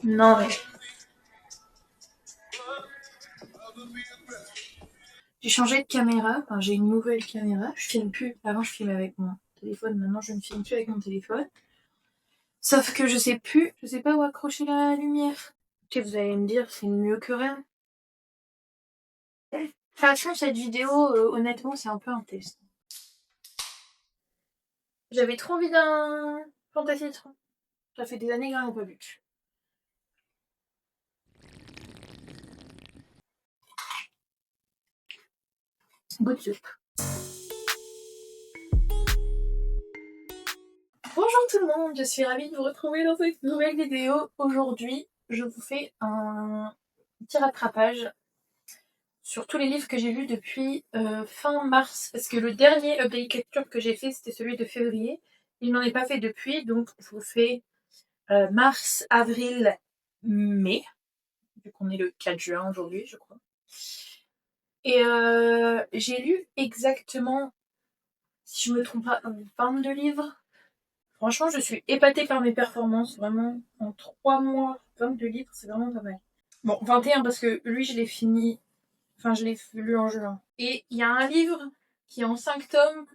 Non mais j'ai changé de caméra, enfin j'ai une nouvelle caméra, je filme plus. Avant je filmais avec mon téléphone, maintenant je ne filme plus avec mon téléphone. Sauf que je sais pas où accrocher la lumière. Tu sais, vous allez me dire, c'est mieux que rien. De toute façon, cette vidéo, honnêtement, c'est un peu un test. J'avais trop envie d'un Fantasy citron. Ça fait des années que j'en ai pas bu. Good soup. Bonjour tout le monde, je suis ravie de vous retrouver dans cette nouvelle vidéo. Aujourd'hui, je vous fais un petit rattrapage sur tous les livres que j'ai lus depuis fin mars. Parce que le dernier update lecture que j'ai fait, c'était celui de février. Il n'en est pas fait depuis, donc je vous fais mars, avril, mai. Vu qu'on est le 4 juin aujourd'hui, je crois. Et j'ai lu exactement, si je me trompe pas, 22 livres. Franchement, je suis épatée par mes performances, vraiment. En 3 mois, 22 livres, c'est vraiment pas mal. Bon, 21 parce que lui, je l'ai fini, enfin, je l'ai lu en juin. Et il y a un livre qui est en 5 tomes,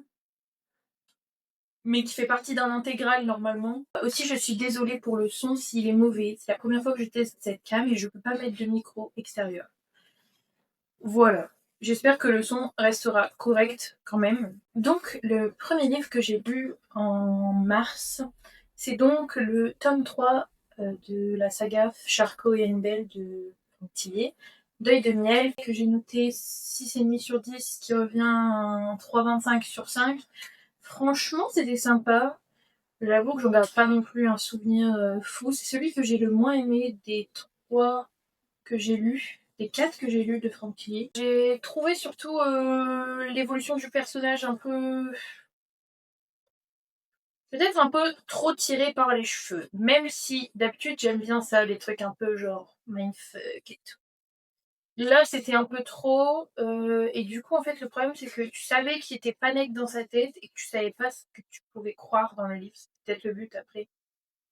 mais qui fait partie d'un intégral normalement. Aussi, je suis désolée pour le son s'il est mauvais. C'est la première fois que je teste cette cam et je peux pas mettre de micro extérieur. Voilà. J'espère que le son restera correct quand même. Donc, le premier livre que j'ai lu en mars, c'est donc le tome 3 de la saga Charcot et Annabelle de Tillier. Deuil de miel, que j'ai noté 6,5 sur 10, qui revient à 3,25 sur 5. Franchement, c'était sympa. J'avoue que j'en garde pas non plus un souvenir fou. C'est celui que j'ai le moins aimé des 3 que j'ai lus, les 4 que j'ai lus de Franck Tillier. J'ai trouvé surtout l'évolution du personnage un peu... peut-être un peu trop tiré par les cheveux. Même si d'habitude j'aime bien ça, les trucs un peu genre mindfuck et tout. Là c'était un peu trop, et du coup en fait le problème c'est que tu savais qu'il était panique dans sa tête et que tu savais pas ce que tu pouvais croire dans le livre. C'est peut-être le but après.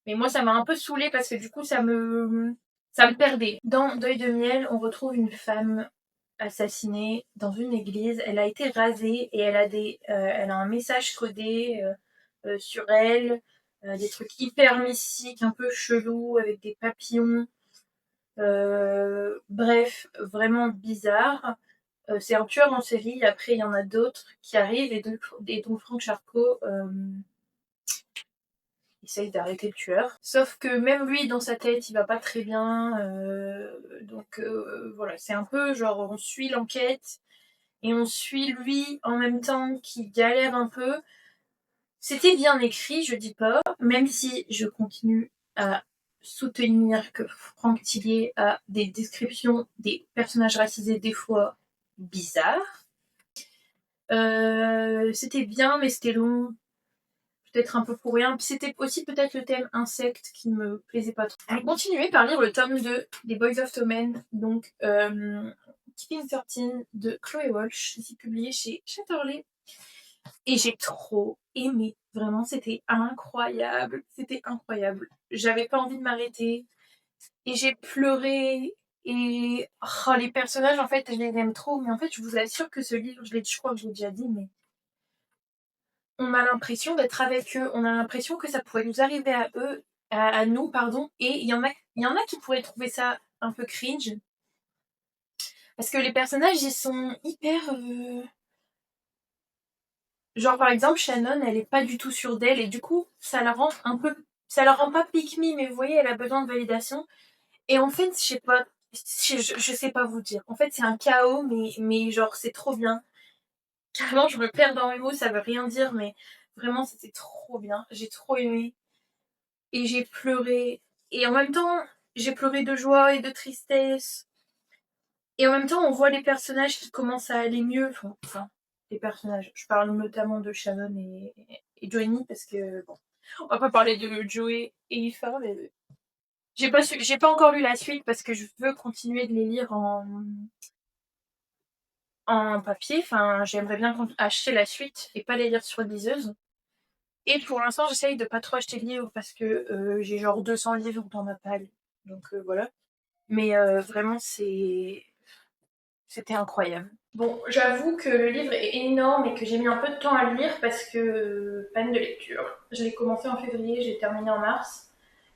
Mais moi ça m'a un peu saoulée parce que du coup ça me perdait. Dans Deuil de miel, on retrouve une femme assassinée dans une église. Elle a été rasée et elle a un message codé sur elle, des trucs hyper mystiques, un peu chelous, avec des papillons. Bref, vraiment bizarre. C'est un tueur en série. Après, il y en a d'autres qui arrivent et donc Franck Charcot essaye d'arrêter le tueur. Sauf que même lui, dans sa tête, il va pas très bien. Donc voilà, c'est un peu genre on suit l'enquête et on suit lui en même temps qui galère un peu. C'était bien écrit, je dis pas, même si je continue à soutenir que Franck Tillier a des descriptions des personnages racisés des fois bizarres. C'était bien, mais c'était long, peut-être un peu pour rien. Puis c'était aussi peut-être le thème insecte qui ne me plaisait pas trop. On continuait par lire le tome 2 des Boys of Tommen, donc Keeping 13 de Chloé Walsh, ici publié chez Chatterley. Et j'ai trop aimé. Vraiment, c'était incroyable. C'était incroyable. J'avais pas envie de m'arrêter. Et j'ai pleuré. Et oh, les personnages, en fait, je les aime trop. Mais en fait, je vous assure que ce livre, je crois que je l'ai déjà dit, mais on a l'impression d'être avec eux. On a l'impression que ça pourrait nous arriver à eux, à nous, pardon. Et il y en a qui pourraient trouver ça un peu cringe. Parce que les personnages, ils sont hyper... genre, par exemple, Shannon, elle est pas du tout sûre d'elle. Et du coup, ça la rend un peu... ça la rend pas pick me, mais vous voyez, elle a besoin de validation. Et en fait, je sais pas... je sais pas vous dire. En fait, c'est un chaos, mais genre, c'est trop bien. Carrément, je me perds dans mes mots, ça veut rien dire, mais vraiment, c'était trop bien. J'ai trop aimé. Et j'ai pleuré. Et en même temps, j'ai pleuré de joie et de tristesse. Et en même temps, on voit les personnages qui commencent à aller mieux. Enfin, les personnages. Je parle notamment de Shannon et Joanie parce que, bon, on va pas parler de Joey et Aoife, mais j'ai pas encore lu la suite parce que je veux continuer de les lire en papier. Enfin, j'aimerais bien acheter la suite et pas les lire sur liseuse. Et pour l'instant, j'essaye de pas trop acheter de livres parce que j'ai genre 200 livres dans ma palle. Donc voilà. Mais vraiment, c'était incroyable. Bon, j'avoue que le livre est énorme et que j'ai mis un peu de temps à le lire parce que panne de lecture. Je l'ai commencé en février, j'ai terminé en mars.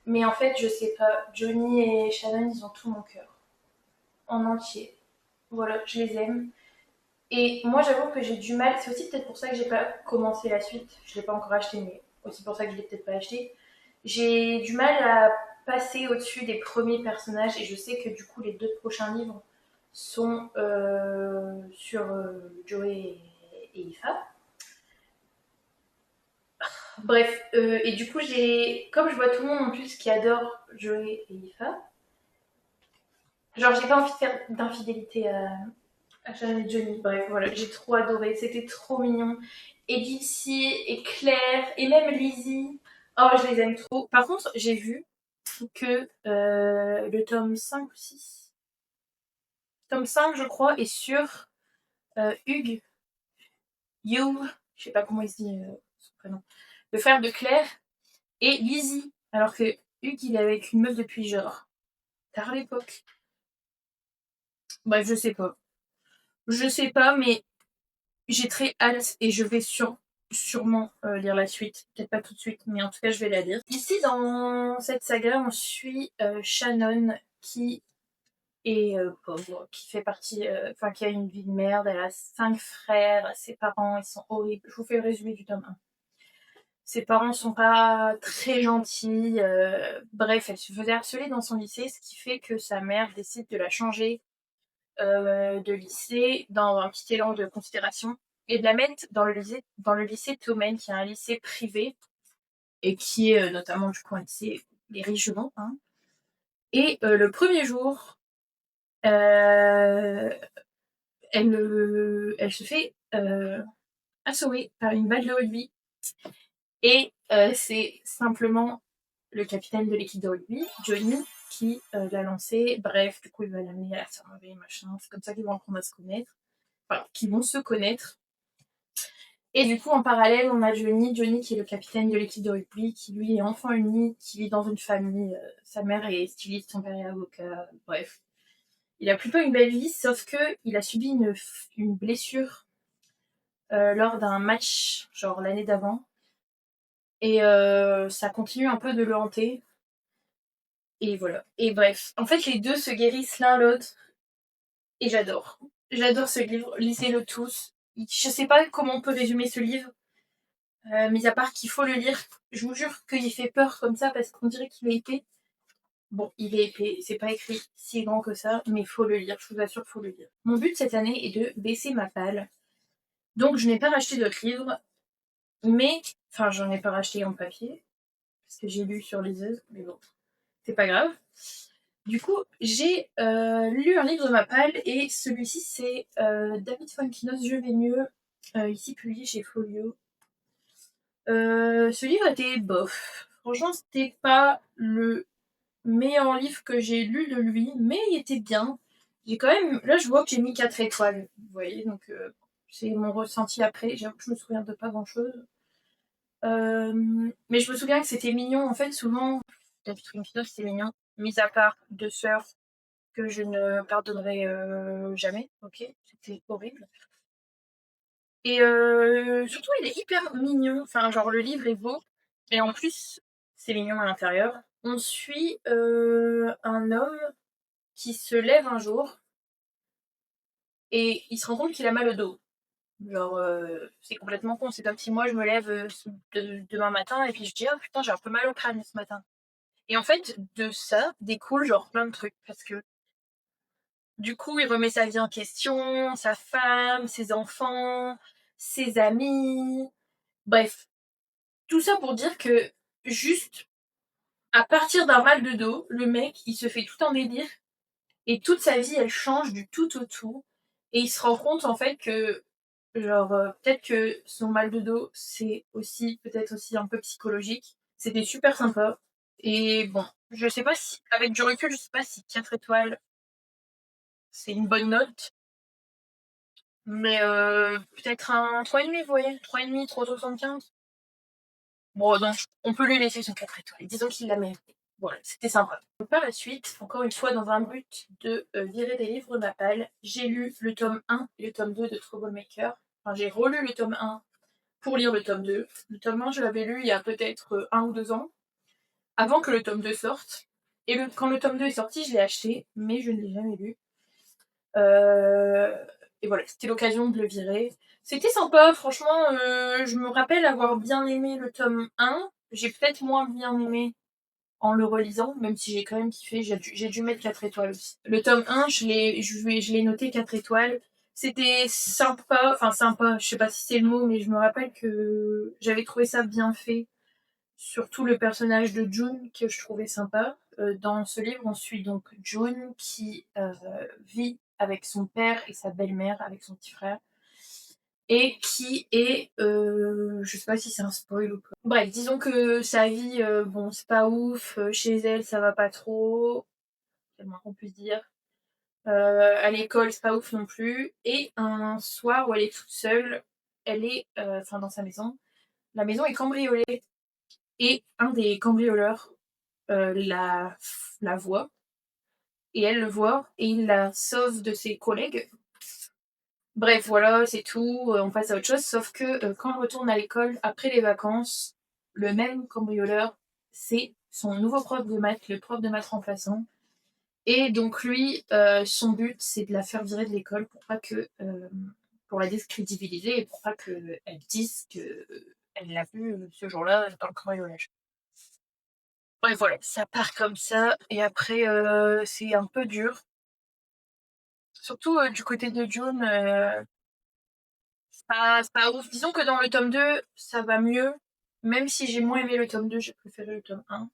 Mais en fait, je sais pas, Johnny et Shannon, ils ont tout mon cœur. En entier. Voilà, je les aime. Et moi, j'avoue que j'ai du mal. C'est aussi peut-être pour ça que j'ai pas commencé la suite. Je l'ai pas encore acheté, mais aussi pour ça que je l'ai peut-être pas acheté. J'ai du mal à passer au-dessus des premiers personnages et je sais que du coup, les 2 prochains livres sont sur Joey et Ifa. Bref, et du coup, comme je vois tout le monde en plus qui adore Joey et Ifa, genre, j'ai pas envie de faire d'infidélité à Shannon et Johnny. Bref, voilà, j'ai trop adoré. C'était trop mignon. Et Dipsy, et Claire, et même Lizzie. Oh, je les aime trop. Par contre, j'ai vu que le tome 5 ou 6, tome 5, je crois, est sur Hugues, Hugh, je sais pas comment il se dit son prénom, le frère de Claire, et Lizzie. Alors que Hugues, il est avec une meuf depuis genre tard l'époque. Bref, je sais pas. Je sais pas, mais j'ai très hâte et je vais sûrement lire la suite. Peut-être pas tout de suite, mais en tout cas, je vais la lire. Ici, dans cette saga, on suit Shannon qui est pauvre, qui fait partie, enfin, qui a une vie de merde. Elle a 5 frères, ses parents, ils sont horribles. Je vous fais le résumé du tome 1. Ses parents sont pas très gentils. Bref, elle se faisait harceler dans son lycée, ce qui fait que sa mère décide de la changer de lycée dans un petit élan de considération et de la mettre dans le lycée Tommen, qui est un lycée privé et qui est notamment du coup un lycée les riches vont. Hein. Et le premier jour, euh, elle se fait assommer par une balle de rugby et c'est simplement le capitaine de l'équipe de rugby, Johnny, qui l'a lancé. Bref, du coup, il va l'amener à la surveiller, machin. C'est comme ça qu'ils vont apprendre à se connaître. Enfin, qu'ils vont se connaître. Et du coup, en parallèle, on a Johnny qui est le capitaine de l'équipe de rugby, qui lui est enfant unique, qui vit dans une famille. Sa mère est styliste, son père est avocat. Bref, il a plutôt une belle vie, sauf que il a subi une blessure lors d'un match, genre l'année d'avant. Et ça continue un peu de le hanter. Et voilà. Et bref, en fait, les deux se guérissent l'un l'autre. Et j'adore. J'adore ce livre. Lisez-le tous. Je sais pas comment on peut résumer ce livre. Mis à part qu'il faut le lire, je vous jure qu'il fait peur comme ça parce qu'on dirait qu'il est épais. Bon, il est épais, c'est pas écrit si grand que ça, mais il faut le lire, je vous assure, faut le lire. Mon but cette année est de baisser ma palle. Donc je n'ai pas racheté d'autres livres, mais. Enfin, j'en ai pas racheté en papier, parce que j'ai lu sur liseuse, mais bon, c'est pas grave. Du coup, j'ai lu un livre de ma palle, et celui-ci c'est David Fuenkinos, Je vais mieux, ici publié chez Folio. Ce livre était bof. Franchement, c'était pas le meilleur livre que j'ai lu de lui, mais il était bien. J'ai quand même. Là, je vois que j'ai mis 4 étoiles. Vous voyez, donc c'est mon ressenti après. J'avoue que je me souviens de pas grand-chose. Mais je me souviens que c'était mignon. En fait, souvent, David Fuenkinos, c'est mignon. Mis à part Deux sœurs que je ne pardonnerai jamais. Ok, c'était horrible. Et surtout, il est hyper mignon. Enfin, genre, le livre est beau. Et en plus, c'est mignon à l'intérieur. On suit un homme qui se lève un jour et il se rend compte qu'il a mal au dos. Genre, c'est complètement con. C'est comme si moi, je me lève demain matin et puis je dis, oh putain, j'ai un peu mal au crâne ce matin. Et en fait, de ça découle genre plein de trucs. Parce que du coup, il remet sa vie en question, sa femme, ses enfants, ses amis. Bref, tout ça pour dire que juste à partir d'un mal de dos, le mec, il se fait tout un délire et toute sa vie, elle change du tout au tout. Et il se rend compte en fait que, genre, peut-être que son mal de dos, c'est aussi, peut-être aussi un peu psychologique. C'était super sympa. Et bon, je sais pas si, avec du recul, je sais pas si 4 étoiles, c'est une bonne note. Mais peut-être un 3,5, vous voyez, 3,5, 3,75. Bon, donc, on peut lui laisser son 4 étoiles. Disons qu'il l'a mérité. Voilà, c'était sympa. Donc, par la suite, encore une fois, dans un but de virer des livres Mappal, j'ai lu le tome 1 et le tome 2 de Troublemaker. Enfin, j'ai relu le tome 1 pour lire le tome 2. Le tome 1, je l'avais lu il y a peut-être 1 ou 2 ans, avant que le tome 2 sorte. Et quand le tome 2 est sorti, je l'ai acheté, mais je ne l'ai jamais lu. Et voilà, c'était l'occasion de le virer. C'était sympa, franchement, je me rappelle avoir bien aimé le tome 1. J'ai peut-être moins bien aimé en le relisant, même si j'ai quand même kiffé. J'ai dû mettre 4 étoiles aussi. Le tome 1, je l'ai noté 4 étoiles. C'était sympa, enfin sympa, je sais pas si c'est le mot, mais je me rappelle que j'avais trouvé ça bien fait. Surtout le personnage de June que je trouvais sympa. Dans ce livre, on suit donc June qui vit avec son père et sa belle-mère, avec son petit frère, et qui est, je sais pas si c'est un spoil ou pas. Bref, disons que sa vie, bon, c'est pas ouf. Chez elle, ça va pas trop, c'est le moins qu'on puisse dire. À l'école, c'est pas ouf non plus. Et un soir où elle est toute seule, elle est, enfin dans sa maison. La maison est cambriolée et un des cambrioleurs la voit, et elle le voit, et il la sauve de ses collègues. Bref, voilà, c'est tout, on passe à autre chose, sauf que quand elle retourne à l'école, après les vacances, le même cambrioleur, c'est son nouveau prof de maths, le prof de maths remplaçant. Et donc lui, son but, c'est de la faire virer de l'école pour pas que... pour la décrédibiliser et pour pas qu'elle dise qu'elle l'a vu ce jour-là dans le cambriolage. Ouais, voilà, ça part comme ça, et après, c'est un peu dur. Surtout du côté de June, c'est pas ouf. Disons que dans le tome 2, ça va mieux. Même si j'ai moins aimé le tome 2, j'ai préféré le tome 1.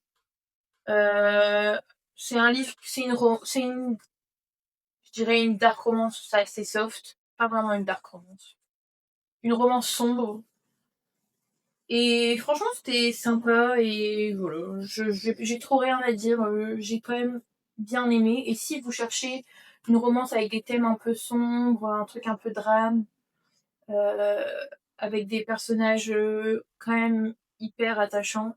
C'est un livre, je dirais une dark romance, c'est assez soft. Pas vraiment une dark romance. Une romance sombre. Et franchement, c'était sympa, et voilà. J'ai trop rien à dire. J'ai quand même bien aimé. Et si vous cherchez une romance avec des thèmes un peu sombres, un truc un peu drame, euh, avec des personnages quand même hyper attachants,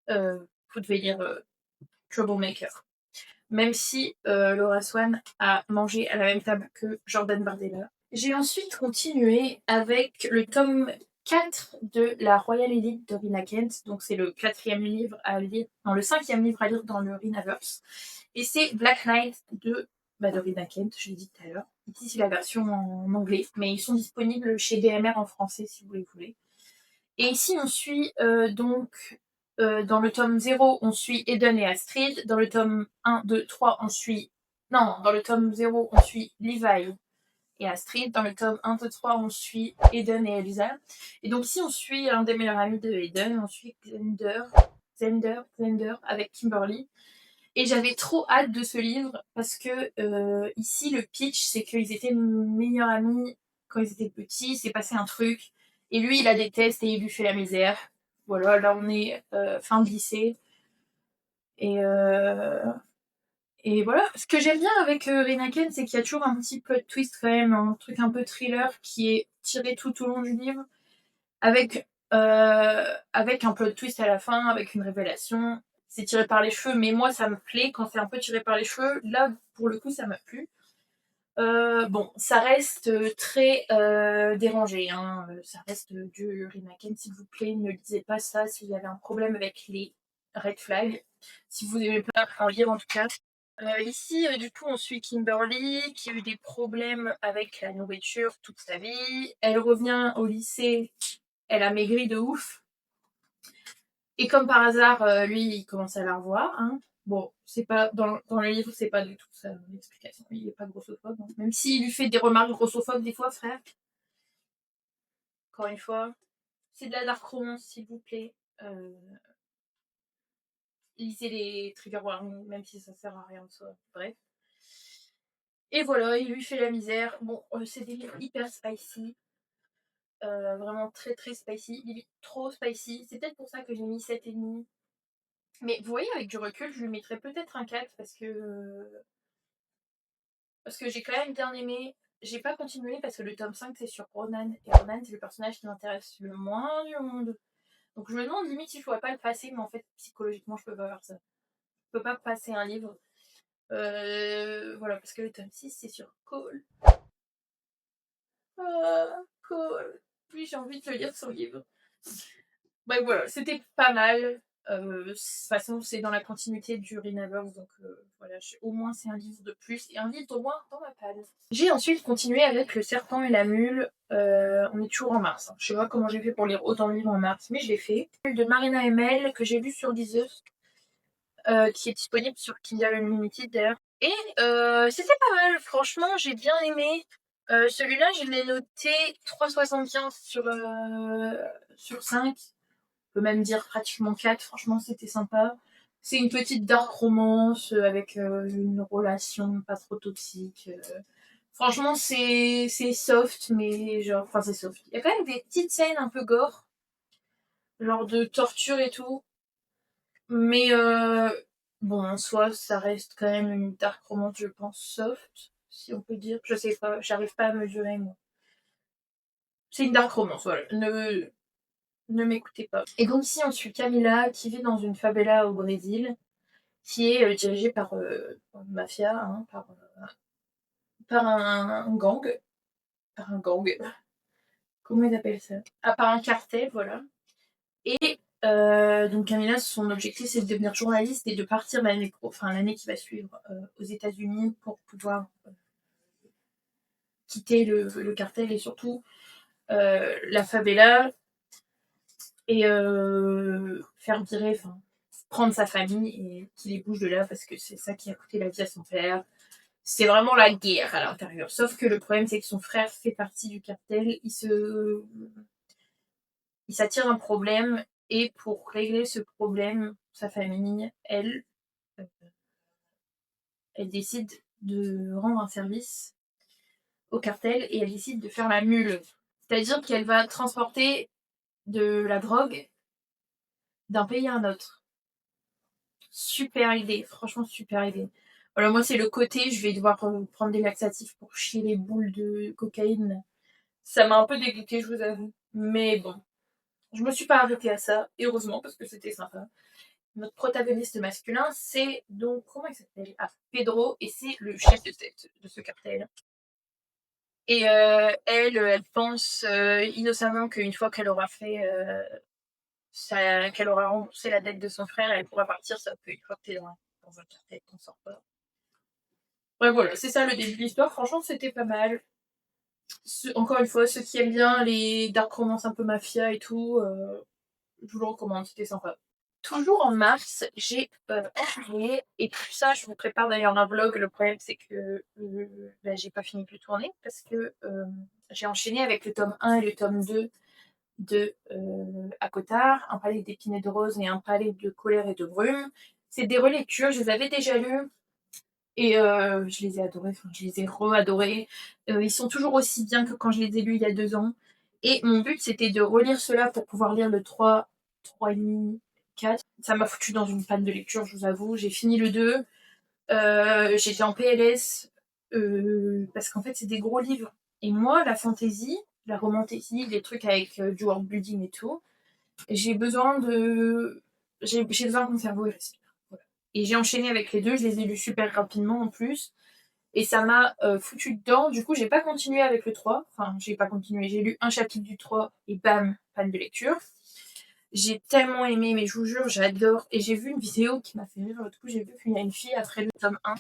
vous devez lire Troublemaker. Même si Laura Swan a mangé à la même table que Jordan Bardella. J'ai ensuite continué avec le tome 4 de la Royal Elite de Rina Kent. Donc c'est le quatrième livre à lire, non, le cinquième livre à lire dans le Rinaverse. Et c'est Black Knight de Rina Kent, je l'ai dit tout à l'heure. Ici c'est la version en anglais, mais ils sont disponibles chez DMR en français si vous les voulez. Et ici on suit donc dans le tome 0, on suit Eden et Astrid. Dans le tome 1, 2, 3, on suit... Non, dans le tome 0, on suit Levi et Astrid. Dans le tome 1, 2, 3, on suit Eden et Elisa. Et donc ici, on suit l'un des meilleurs amis de Eden. On suit Xander avec Kimberly. Et j'avais trop hâte de ce livre parce que ici, le pitch, c'est qu'ils étaient meilleurs amis quand ils étaient petits. Il s'est passé un truc. Et lui, il la déteste et il lui fait la misère. Voilà, là, on est fin de lycée. Et, et voilà. Ce que j'aime bien avec Renaken, c'est qu'il y a toujours un petit plot twist quand même, un truc un peu thriller qui est tiré tout au long du livre, avec un plot twist à la fin, avec une révélation. C'est tiré par les cheveux, mais moi ça me plaît quand c'est un peu tiré par les cheveux. Là, pour le coup, ça m'a plu. Bon, ça reste très dérangé, hein. Ça reste du Rinaken, s'il vous plaît. Ne lisez pas ça si vous avez un problème avec les red flags. Si vous n'aimez pas en lire, en tout cas. Ici, du coup, on suit Kimberly qui a eu des problèmes avec la nourriture toute sa vie. Elle revient au lycée, elle a maigri de ouf. Et comme par hasard, lui, il commence à la revoir, hein. Bon, c'est pas dans le livre, c'est pas du tout ça l'explication. Il est pas grossophobe, hein. Même s'il lui fait des remarques grossophobes des fois, frère. Encore une fois, c'est de la dark romance, s'il vous plaît. Lisez les trigger warnings, même si ça sert à rien de soi. Bref. Et voilà, il lui fait la misère. Bon, c'est des livres hyper spicy. Vraiment très très spicy. Limite trop spicy. C'est peut-être pour ça que j'ai mis 7,5. Mais vous voyez, avec du recul, je lui mettrais peut-être un 4 parce que j'ai quand même bien aimé. J'ai pas continué parce que le tome 5 c'est sur Ronan. Et Ronan, c'est le personnage qui m'intéresse le moins du monde. Donc je me demande limite si je pourrais pas le passer, mais en fait psychologiquement je peux pas faire ça. Je peux pas passer un livre. Voilà, parce que le tome 6 c'est sur Cole. Cole. Puis j'ai envie de le lire son livre. Bah voilà, c'était pas mal. De toute façon, c'est dans la continuité du Renaverse, donc voilà, au moins c'est un livre de plus et un livre au moins dans ma palle. J'ai ensuite continué avec Le Serpent et la Mule. On est toujours en mars. Je sais pas comment j'ai fait pour lire autant de livres en mars, mais je l'ai fait. De Marina Emel, que j'ai lu sur Deezer, qui est disponible sur Kindle Unlimited d'ailleurs. Et c'était pas mal, franchement, j'ai bien aimé. Celui-là, je l'ai noté 3,75 sur 5. On peut même dire pratiquement 4, franchement c'était sympa. C'est une petite dark romance avec une relation pas trop toxique. Franchement c'est soft, mais genre, enfin c'est soft. Il y a quand même des petites scènes un peu gore, genre de torture et tout. Mais bon, en soi, ça reste quand même une dark romance, je pense, soft, si on peut dire. Je sais pas, j'arrive pas à mesurer moi. C'est une dark romance, voilà. Ne m'écoutez pas. Et donc ici on suit Camila qui vit dans une favela au Brésil, qui est dirigée par une mafia, hein, par un gang. Par un gang. Comment ils appellent ça? Ah, par un cartel, voilà. Et donc Camila, son objectif c'est de devenir journaliste et de partir l'année qui va suivre aux États-Unis pour pouvoir quitter le cartel et surtout la favela et faire virer, enfin prendre sa famille et qu'il les bouge de là parce que c'est ça qui a coûté la vie à son père. C'est vraiment la guerre à l'intérieur. Sauf que le problème, c'est que son frère fait partie du cartel. Il s'attire un problème et pour régler ce problème, sa famille, euh, elle décide de rendre un service au cartel et elle décide de faire la mule. C'est-à-dire qu'elle va transporter de la drogue d'un pays à un autre. Super idée, franchement super idée. Voilà, moi c'est le côté, je vais devoir prendre des laxatifs pour chier les boules de cocaïne. Ça m'a un peu dégoûtée, je vous avoue. Mais bon, je me suis pas arrêtée à ça, et heureusement, parce que c'était sympa. Notre protagoniste masculin, c'est donc, comment il s'appelle? Ah, Pedro, et c'est le chef de ce cartel. Et elle pense innocemment qu'une fois qu'elle aura fait qu'elle aura remboursé la dette de son frère, elle pourra partir, sauf qu'une fois que t'es dans un cartel, t'en sors pas. Ouais, voilà, c'est ça le début de l'histoire. Franchement, c'était pas mal. Encore une fois, ceux qui aiment bien les dark romances un peu mafia et tout, je vous le recommande, c'était sympa. Toujours en mars, j'ai enchaîné, et tout ça, je vous prépare d'ailleurs un vlog. Le problème, c'est que j'ai pas fini de le tourner parce que j'ai enchaîné avec le tome 1 et le tome 2 de Cotard, un palais d'épines et de roses et un palais de colère et de brume. C'est des relectures, je les avais déjà lus et je les ai adorés, enfin, je les ai re-adorés. Ils sont toujours aussi bien que quand je les ai lus il y a 2 ans. Et mon but, c'était de relire cela pour pouvoir lire le 3, 3,5, 4. Ça m'a foutu dans une panne de lecture, je vous avoue. J'ai fini le 2. J'étais en PLS parce qu'en fait, c'est des gros livres. Et moi, la fantasy, la romantasy, les trucs avec du world building et tout, j'ai besoin de. J'ai besoin que mon cerveau respire. Voilà. Et j'ai enchaîné avec les deux, je les ai lus super rapidement en plus. Et ça m'a foutu dedans. Du coup, j'ai pas continué avec le 3. Enfin, j'ai pas continué. J'ai lu un chapitre du 3 et bam, panne de lecture. J'ai tellement aimé, mais je vous jure, j'adore. Et j'ai vu une vidéo qui m'a fait rire. Du coup, j'ai vu qu'il y a une fille après le tome 1,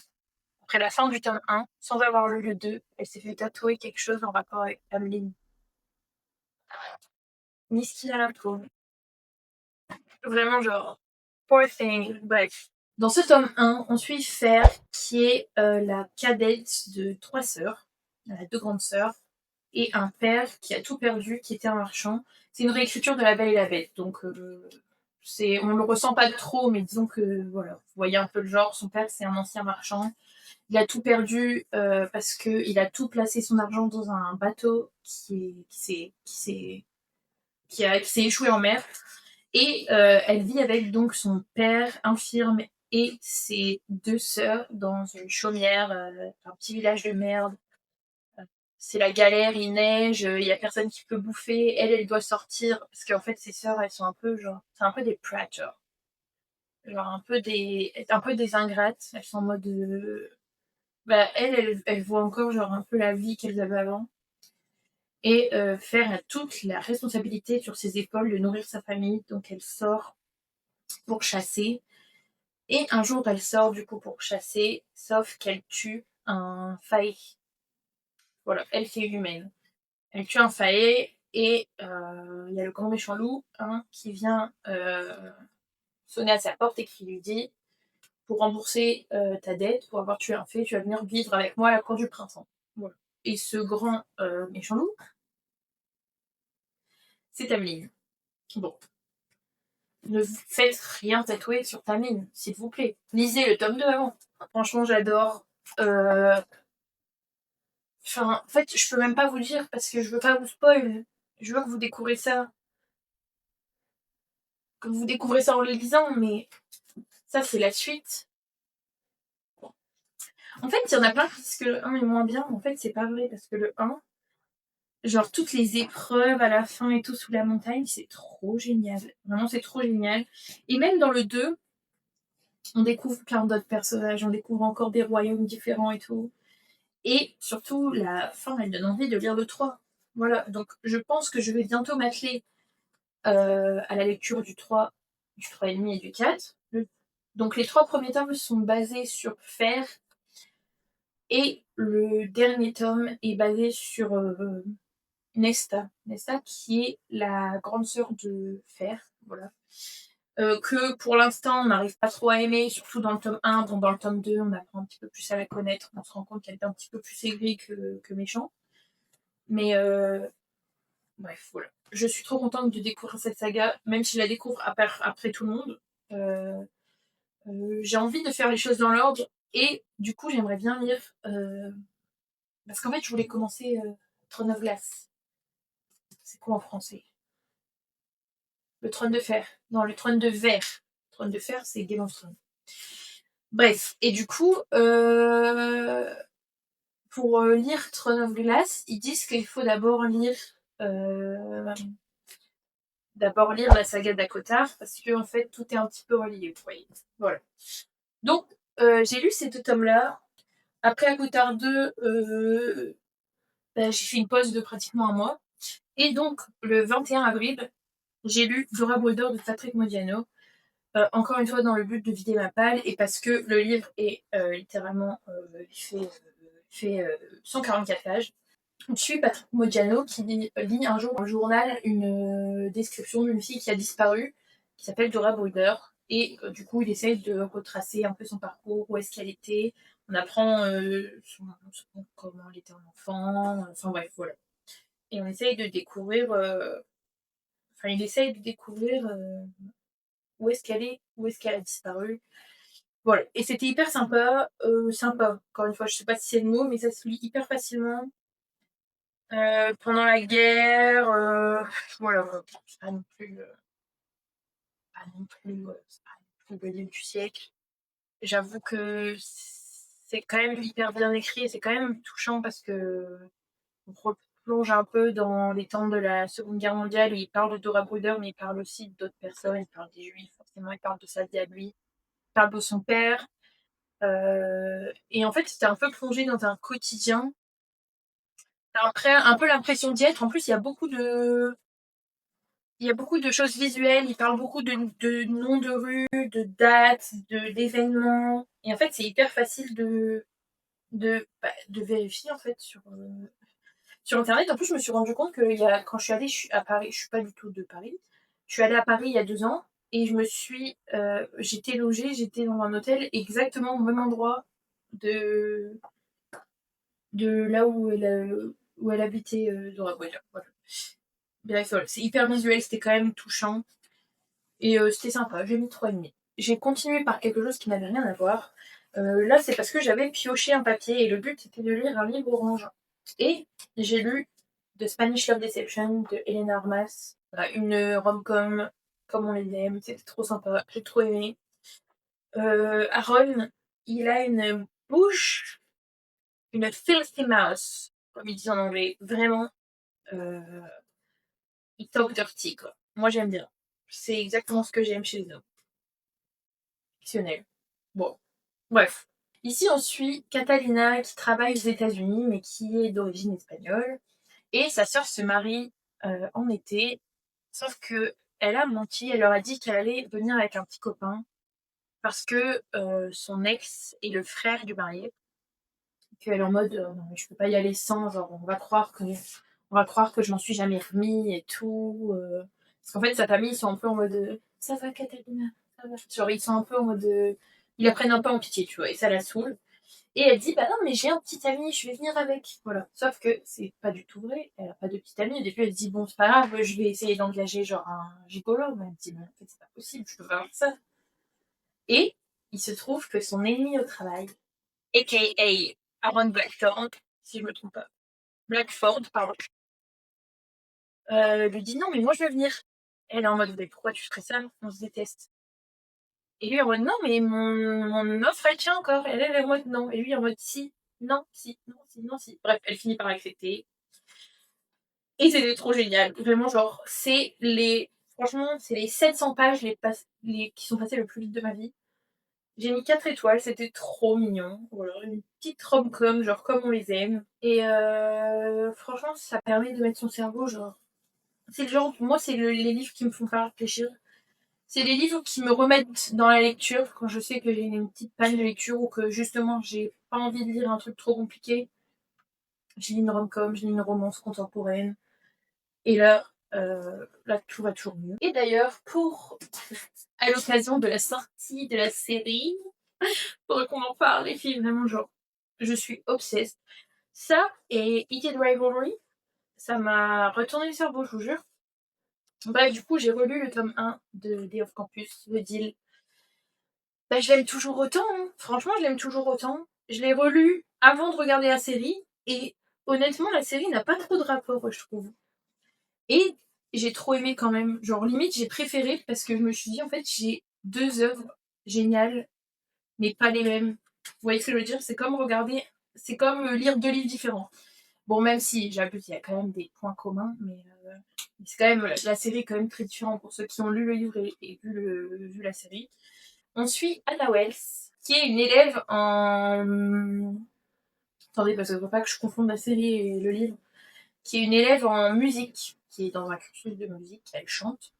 après la fin du tome 1, sans avoir lu le 2, elle s'est fait tatouer quelque chose en rapport avec Ameline. Misty à la peau. Vraiment, genre, poor thing. Bref. Dans ce tome 1, on suit Fer, qui est la cadette de 3 sœurs. Elle a 2 grandes sœurs. Et un père qui a tout perdu, qui était un marchand. C'est une réécriture de La Belle et la Bête. Donc, on le ressent pas trop, mais disons que, voilà, vous voyez un peu le genre. Son père, c'est un ancien marchand. Il a tout perdu parce qu'il a tout placé son argent dans un bateau qui s'est échoué en mer. Et elle vit avec donc son père infirme et ses 2 sœurs dans une chaumière, un petit village de merde. c'est la galère, il neige, il y a personne qui peut bouffer, elle doit sortir, parce qu'en fait ses sœurs elles sont un peu genre, c'est un peu des predators, genre un peu des ingrates, elles sont en mode bah elle voit encore genre un peu la vie qu'elles avaient avant, et faire toute la responsabilité sur ses épaules de nourrir sa famille, donc elle sort pour chasser, et un jour elle sort du coup pour chasser, sauf qu'elle tue un faé. Voilà, elle c'est humaine. Elle tue un faé et il y a le grand méchant loup qui vient sonner à sa porte et qui lui dit pour rembourser ta dette, pour avoir tué un fée, tu vas venir vivre avec moi à la cour du printemps. Voilà. Et ce grand méchant loup, c'est Tameline. Bon, ne faites rien tatouer sur Tameline, s'il vous plaît. Lisez le tome 2 avant. Franchement, j'adore. Enfin, en fait, je peux même pas vous le dire parce que je veux pas vous spoil. Je veux que vous découvrez ça. Que vous découvrez ça en le lisant, mais ça, c'est la suite. En fait, il y en a plein qui disent que le 1 est moins bien, mais en fait, c'est pas vrai, parce que le 1, genre toutes les épreuves à la fin et tout sous la montagne, c'est trop génial. Vraiment, c'est trop génial. Et même dans le 2, on découvre plein d'autres personnages, on découvre encore des royaumes différents et tout. Et surtout, la fin, elle donne envie de lire le 3. Voilà, donc je pense que je vais bientôt m'atteler à la lecture du 3, du 3,5 et du 4. Donc les 3 premiers tomes sont basés sur Fer, et le dernier tome est basé sur Nesta. Nesta qui est la grande sœur de Fer, voilà. Que pour l'instant on n'arrive pas trop à aimer, surtout dans le tome 1. Bon, dans le tome 2, on apprend un petit peu plus à la connaître, on se rend compte qu'elle est un petit peu plus aigrie que méchant. Mais bref, voilà. Je suis trop contente de découvrir cette saga, même si je la découvre après tout le monde. Euh, j'ai envie de faire les choses dans l'ordre, et du coup j'aimerais bien lire parce qu'en fait je voulais commencer Throne of Glass. C'est quoi en français? Le trône de fer. Non, le trône de verre. Le trône de fer, c'est Game of Thrones. Bref, et du coup, pour lire Throne of Glass, ils disent qu'il faut euh, d'abord lire la saga d'Akotar, parce que en fait tout est un petit peu relié, vous voyez. Voilà. Donc, j'ai lu ces 2 tomes-là. Après Akotar 2, j'ai fait une pause de pratiquement un mois. Et donc, le 21 avril, j'ai lu Dora Bruder de Patrick Modiano. Encore une fois, dans le but de vider ma palle, et parce que le livre est littéralement fait 144 pages. Je suis Patrick Modiano qui lit un jour dans le journal une description d'une fille qui a disparu, qui s'appelle Dora Bruder. Et du coup, il essaye de retracer un peu son parcours, où est-ce qu'elle était. On apprend comment elle était en enfant. Enfin bref, voilà. Et on essaye de découvrir. Enfin, il essaye de découvrir où est-ce qu'elle est, où est-ce qu'elle a disparu. Voilà. Et c'était hyper sympa. Sympa, encore une fois, je sais pas si c'est le mot, mais ça se lit hyper facilement. Pendant la guerre, voilà, c'est pas non plus, c'est pas non plus le livre du siècle. J'avoue que c'est quand même hyper bien écrit, et c'est quand même touchant parce que on replonge un peu dans les temps de la Seconde Guerre mondiale, où il parle de Dora Bruder, mais il parle aussi d'autres personnes, il parle des Juifs, forcément, il parle de sa vie à lui, il parle de son père. Et en fait, c'était un peu plongé dans un quotidien. Après, un peu l'impression d'y être. En plus, il y a beaucoup de choses visuelles. Il parle beaucoup de noms de rues, de dates, d'événements. Et en fait, c'est hyper facile de vérifier en fait sur Internet. En plus, je me suis rendu compte que quand je suis à Paris, je suis pas du tout de Paris. Je suis allée à Paris il y a 2 ans, et j'étais dans un hôtel exactement au même endroit de, de là où elle habitait dans la voiture. Voilà. Bref, voilà. C'est hyper visuel, c'était quand même touchant. Et c'était sympa, j'ai mis 3,5. J'ai continué par quelque chose qui n'avait rien à voir. Là, c'est parce que j'avais pioché un papier, et le but c'était de lire un livre orange. Et j'ai lu The Spanish Love Deception de Elena Armas. Voilà, une rom-com comme on les aime, c'était trop sympa, j'ai trop aimé. Aaron, il a une bouche, une filthy mouth. comme ils disent en anglais, vraiment, ils talk dirty, quoi. Moi, j'aime bien. C'est exactement ce que j'aime chez eux. Fictionnel. Bon, bref. Ici, on suit Catalina qui travaille aux États-Unis, mais qui est d'origine espagnole. Et sa sœur se marie en été, sauf que elle a menti. Elle leur a dit qu'elle allait venir avec un petit copain parce que son ex est le frère du marié. Qu'elle est en mode non, mais je peux pas y aller sans, genre on va croire que je m'en suis jamais remis et tout. Parce qu'en fait, sa famille, ils sont un peu en mode ça va, Catalina, ça va. Genre, ils sont un peu en mode ils la prennent un peu en pitié, tu vois, et ça la saoule. Et elle dit bah non, mais j'ai un petit ami, je vais venir avec. Voilà. Sauf que c'est pas du tout vrai, elle a pas de petit ami. Au début, elle se dit bon, c'est pas grave, je vais essayer d'engager genre un gigolo. Mais elle me dit mais en fait, c'est pas possible, je peux pas faire ça. Et il se trouve que son ennemi au travail, aka Aaron Blackthorne, si je me trompe pas, Blackford, pardon, lui dit non, mais moi je veux venir. Elle est en mode mais pourquoi tu ferais ça? On se déteste. Et lui en mode non, mais mon offre elle tient encore. Elle est en mode non. Et lui en mode si, non, si, non, si, non, si. Bref, elle finit par accepter. Et c'était trop génial. Vraiment, genre, franchement, c'est les 700 pages qui sont passées le plus vite de ma vie. J'ai mis 4 étoiles, c'était trop mignon. Voilà, une petite rom-com, genre comme on les aime. Et franchement, ça permet de mettre son cerveau, genre. C'est le genre, moi, c'est les livres qui me font faire réfléchir. C'est les livres qui me remettent dans la lecture quand je sais que j'ai une petite panne de lecture ou que justement j'ai pas envie de lire un truc trop compliqué. Je lis une rom-com, je lis une romance contemporaine. Et là, tout va toujours mieux. Et d'ailleurs, à l'occasion de la sortie de la série, faudrait qu'on en parle, les filles, vraiment, genre, je suis obsesse. Ça et Heated Rivalry, ça m'a retourné le cerveau, je vous jure. Bref, du coup, j'ai relu le tome 1 de Day of Campus, The Deal. Bah, je l'aime toujours autant, hein. Franchement, je l'aime toujours autant. Je l'ai relu avant de regarder la série, et honnêtement, la série n'a pas trop de rapport, je trouve. Et j'ai trop aimé quand même. Genre, limite, j'ai préféré parce que je me suis dit, en fait, j'ai 2 œuvres géniales, mais pas les mêmes. Vous voyez ce que je veux dire? C'est comme lire 2 livres différents. Bon, même si, j'abuse, il y a quand même des points communs, mais c'est quand même, la série est quand même très différente pour ceux qui ont lu le livre et vu la série. On suit Anna Wells, qui est une élève en... Attendez, parce qu'il ne faut pas que je confonde la série et le livre. Qui est une élève en musique, qui est dans un cursus de musique, elle chante.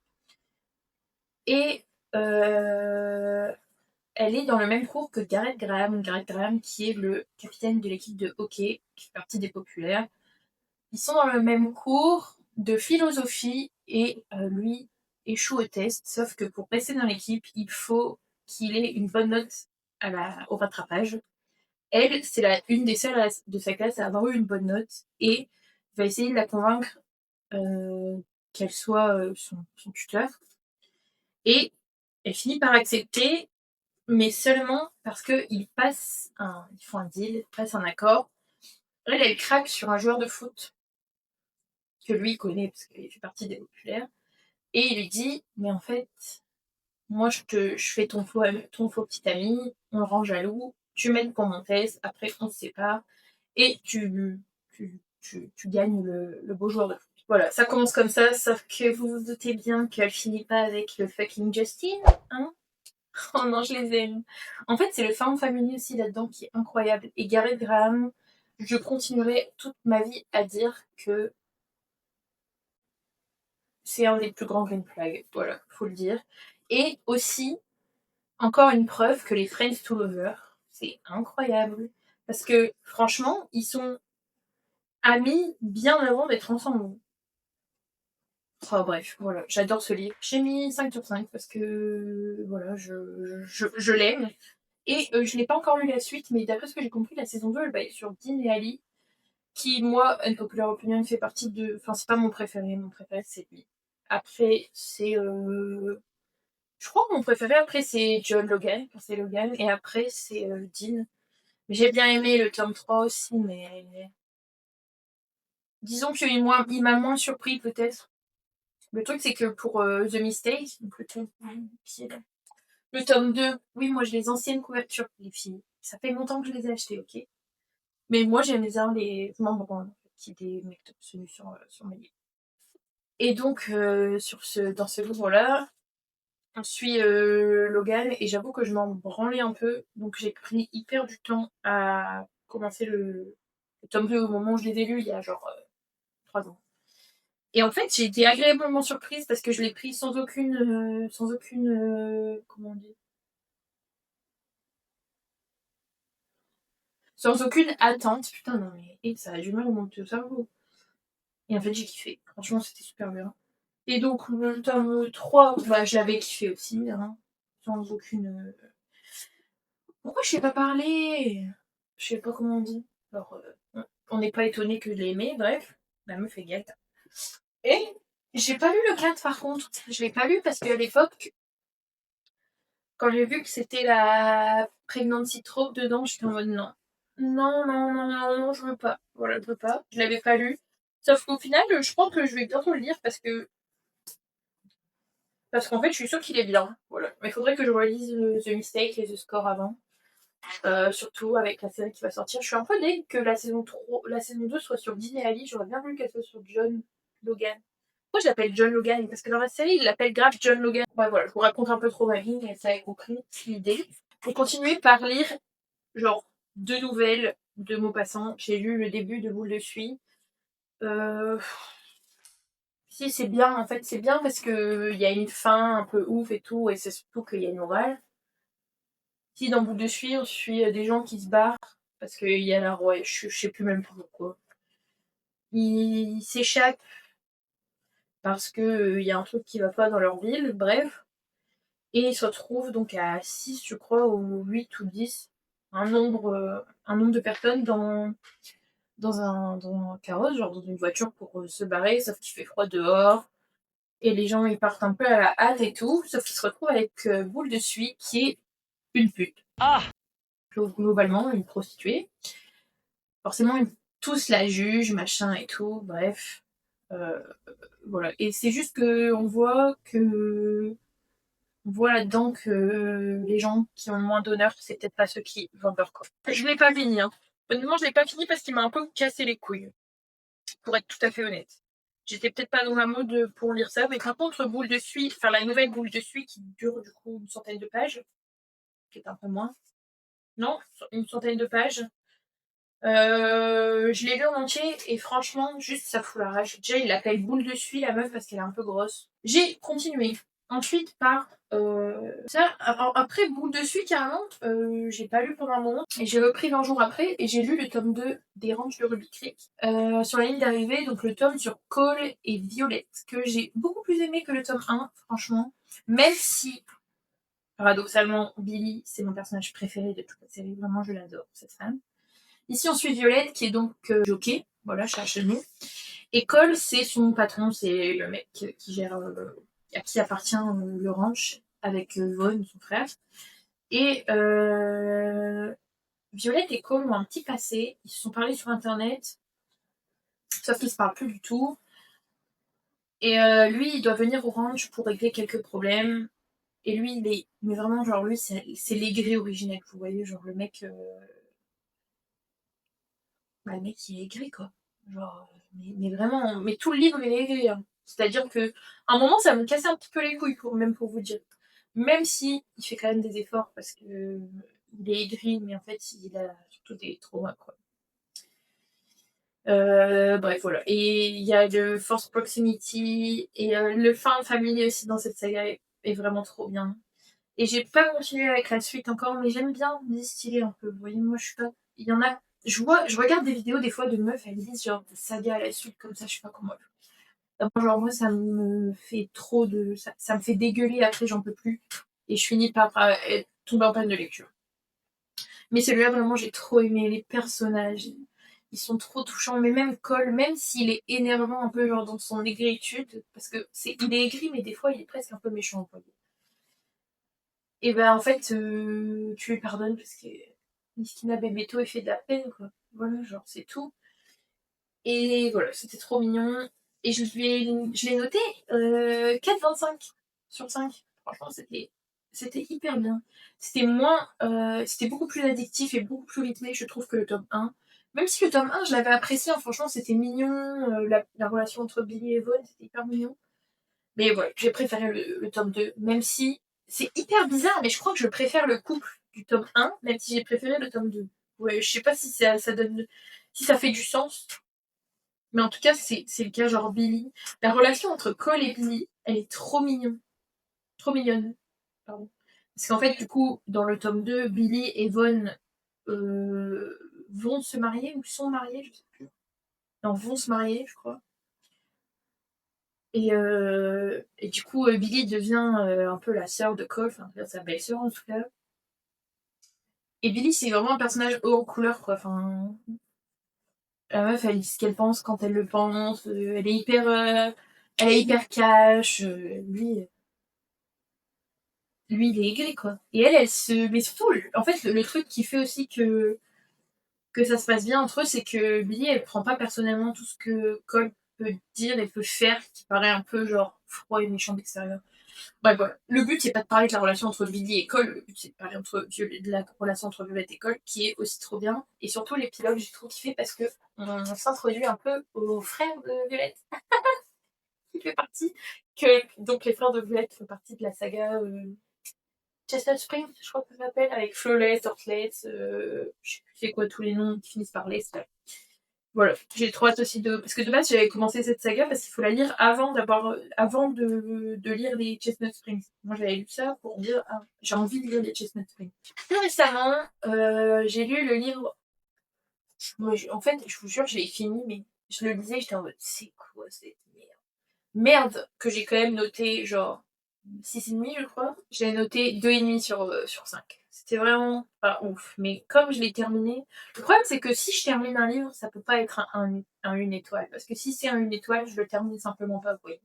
Et elle est dans le même cours que Gareth Graham. Gareth Graham, qui est le capitaine de l'équipe de hockey, qui fait partie des populaires. Ils sont dans le même cours de philosophie et lui échoue au test. Sauf que pour rester dans l'équipe, il faut qu'il ait une bonne note au rattrapage. Elle, c'est une des seules de sa classe à avoir eu une bonne note et va essayer de la convaincre qu'elle soit son tuteur. Et elle finit par accepter, mais seulement parce qu'ils font un deal, ils passent un accord. Elle craque sur un joueur de foot que lui connaît parce qu'il fait partie des populaires. Et il lui dit, mais en fait, moi je fais ton faux petit ami, on le rend jaloux, tu m'aides pour mon test, après on se sépare, et tu gagnes le beau joueur de foot. Voilà, ça commence comme ça, sauf que vous vous doutez bien qu'elle finit pas avec le fucking Justin, hein? Oh non, je les aime. En fait, c'est le found family aussi là-dedans qui est incroyable. Et Gareth Graham, je continuerai toute ma vie à dire que c'est un des plus grands green flags. Voilà, faut le dire. Et aussi, encore une preuve que les Friends to Lovers, c'est incroyable. Parce que franchement, ils sont amis bien avant d'être ensemble. Oh, bref, voilà, j'adore ce livre. J'ai mis 5 sur 5 parce que voilà, je l'aime. Et je n'ai pas encore lu la suite, mais d'après ce que j'ai compris, la saison 2, elle va être sur Dean et Ali, qui, moi, Unpopular Opinion, fait partie de... Enfin, c'est pas mon préféré c'est lui. Après, c'est... Je crois que mon préféré, après, c'est John Logan, c'est Logan, et après, c'est Dean. J'ai bien aimé le tome 3 aussi, mais... Disons qu'il m'a moins surpris, peut-être. Le truc, c'est que pour The Mistake, donc le tome 2, oui, moi, j'ai les anciennes couvertures, les filles. Ça fait longtemps que je les ai achetées, ok? Mais moi, j'aime bien les membres. qui est des mecs torse nu sur mes livres. Et donc, dans ce livre-là, on suit Logan, et j'avoue que je m'en branlais un peu, donc j'ai pris hyper du temps à commencer le tome 2 au moment où je les ai lus, il y a genre 3 ans. Et en fait, j'ai été agréablement surprise parce que je l'ai pris sans aucune, comment on dit, sans aucune attente. Putain, non mais ça a du mal au monter au cerveau. Et en fait, j'ai kiffé. Franchement, c'était super bien. Et donc, le tome 3, bah, je l'avais kiffé aussi, hein, sans aucune. Pourquoi je sais pas parler? Je sais pas comment on dit. Alors, on n'est pas étonné que je l'ai aimé, bref. La meuf est gâte. Et j'ai pas lu le 4 par contre. Je l'ai pas lu parce qu'à l'époque, quand j'ai vu que c'était la pregnancy trope dedans, j'étais en mode non. Non, non, non, non, non, je veux pas. Voilà, je veux pas. Je l'avais pas lu. Sauf qu'au final, je pense que je vais bientôt le lire parce qu'en fait, je suis sûre qu'il est bien. Voilà. Mais il faudrait que je relise The Mistake et The Score avant. Surtout avec la série qui va sortir. Je suis un peu deg que la saison 2 soit sur Disney Ali. J'aurais bien voulu qu'elle soit sur John Logan. Pourquoi je l'appelle John Logan? Parce que dans la série, il l'appelle grave John Logan. Ouais, voilà, je vous raconte un peu trop ma vie, mais ça a compris l'idée. Pour continuer par lire, genre, 2 nouvelles de Maupassant. J'ai lu le début de Boule de Suie. Si, c'est bien, en fait, c'est bien parce que il y a une fin un peu ouf et tout, et c'est surtout qu'il y a une morale. Si, dans Boule de Suie, on suit des gens qui se barrent parce qu'il y a la roi, je sais plus même pourquoi. Ils s'échappent parce que il y a un truc qui va pas dans leur ville, bref. Et ils se retrouvent donc à 6, je crois, ou 8 ou 10, un nombre de personnes dans un carrosse, genre dans une voiture pour se barrer, sauf qu'il fait froid dehors. Et les gens, ils partent un peu à la hâte et tout, sauf qu'ils se retrouvent avec Boule de Suie, qui est une pute. Ah! Globalement, une prostituée. Forcément, tous la jugent, machin et tout, bref. Euh, voilà. Et c'est juste que on voit là-dedans que les gens qui ont le moins d'honneur, c'est peut-être pas ceux qui vendent leur corps. Je l'ai pas fini, hein. Honnêtement, je l'ai pas fini parce qu'il m'a un peu cassé les couilles, pour être tout à fait honnête. J'étais peut-être pas dans la mode pour lire ça, mais par contre, Boule de Suie, enfin la nouvelle Boule de Suie qui dure du coup une centaine de pages, qui est un peu moins. Non, une centaine de pages. Je l'ai lu en entier et franchement, juste ça fout la rage. Déjà, il l'appelle Boule de Suie, la meuf, parce qu'elle est un peu grosse. J'ai continué. Ensuite, par après Boule de Suie, carrément, j'ai pas lu pendant un moment. Et j'ai repris 20 jours après et j'ai lu le tome 2 des Ranches de Ruby Creek. Sur la ligne d'arrivée, donc le tome sur Cole et Violette, que j'ai beaucoup plus aimé que le tome 1, franchement. Même si, paradoxalement, Billy, c'est mon personnage préféré de toute la série. Vraiment, je l'adore, cette femme. Ici, on suit Violette, qui est donc jockey. Voilà, cherche le mot. Et Cole, c'est son patron, c'est le mec qui gère, à qui appartient le ranch, avec Vaughn, son frère. Et Violette et Cole ont un petit passé. Ils se sont parlé sur Internet, sauf qu'ils se parlent plus du tout. Et lui, il doit venir au ranch pour régler quelques problèmes. Et lui, mais vraiment, genre, lui, c'est l'aigri originel, vous voyez, genre, le mec, le mec, il est aigri, quoi. Genre, mais vraiment, mais tout le livre, il est aigri, hein. C'est-à-dire que, à un moment, ça me cassait un petit peu les couilles, même pour vous dire. Même si il fait quand même des efforts, parce que il est aigri, mais en fait, il a surtout des traumas, quoi. Bref, voilà. Et il y a le Force Proximity, et le Found Family aussi dans cette saga est vraiment trop bien. Et j'ai pas continué avec la suite encore, mais j'aime bien distiller un peu. Vous voyez, moi, je suis pas. Il y en a. Je regarde des vidéos des fois de meufs, elles disent genre des sagas à la suite comme ça, je sais pas comment. Genre, moi, ça me fait trop de. Ça me fait dégueuler, après, j'en peux plus. Et je finis par tomber en panne de lecture. Mais celui-là, vraiment, j'ai trop aimé les personnages. Ils sont trop touchants. Mais même Cole, même s'il est énervant un peu, genre dans son aigritude, parce que il est aigri, mais des fois, il est presque un peu méchant, quoi. Et ben en fait, tu lui pardonnes parce que Miskina Bebeto est fait de la peine, quoi. Voilà, genre, c'est tout. Et voilà, c'était trop mignon. Et je l'ai noté 4,25 sur 5. Franchement, c'était hyper bien. C'était beaucoup plus addictif et beaucoup plus rythmé, je trouve, que le tome 1. Même si le tome 1, je l'avais apprécié, hein, franchement, c'était mignon. La relation entre Billy et Vaughn, c'était hyper mignon. Mais voilà, j'ai préféré le tome 2, même si c'est hyper bizarre, mais je crois que je préfère le couple du tome 1, même si j'ai préféré le tome 2. Ouais, je sais pas si ça donne. Si ça fait du sens. Mais en tout cas, c'est le cas, genre Billy. La relation entre Cole et Billy, elle est trop mignonne. Trop mignonne. Pardon. Parce qu'en fait, du coup, dans le tome 2, Billy et Vaughn vont se marier ou sont mariés, je sais plus. Non, vont se marier, je crois. Et du coup, Billy devient un peu la sœur de Cole, enfin sa belle-sœur en tout cas. Et Billy, c'est vraiment un personnage haut en couleur, quoi. Enfin, la meuf, elle dit ce qu'elle pense quand elle le pense. Elle est hyper cash. Lui, il est aigri, quoi. Et elle se. Mais surtout, en fait, le truc qui fait aussi que ça se passe bien entre eux, c'est que Billy, elle prend pas personnellement tout ce que Cole peut dire et peut faire, qui paraît un peu genre froid et méchant d'extérieur. Bref, voilà. Le but, c'est pas de parler de la relation entre Billy et Cole, le but, c'est de parler de la relation entre Violette et Cole, qui est aussi trop bien. Et surtout, l'épilogue, j'ai trop kiffé parce que on s'introduit un peu au frère de Violette, qui fait partie. Donc, les frères de Violette font partie de la saga Chestnut Springs, je crois que ça s'appelle, avec Flawless, Heartless, je sais plus c'est quoi tous les noms qui finissent par les. Voilà, j'ai trop hâte aussi de. Parce que de base, j'avais commencé cette saga parce qu'il faut la lire avant de lire les Chestnut Springs. Moi, j'avais lu ça pour me dire, ah, j'ai envie de lire les Chestnut Springs. Plus récemment, j'ai lu le livre. Moi, en fait, je vous jure, j'ai fini, mais je le lisais, j'étais en mode, c'est quoi cette merde? Merde, que j'ai quand même noté, genre, 6,5, je crois. J'ai noté 2,5 sur 5. C'était vraiment pas ouf. Mais comme je l'ai terminé, le problème c'est que si je termine un livre, ça peut pas être un une étoile. Parce que si c'est un une étoile, je le termine simplement pas. Oui.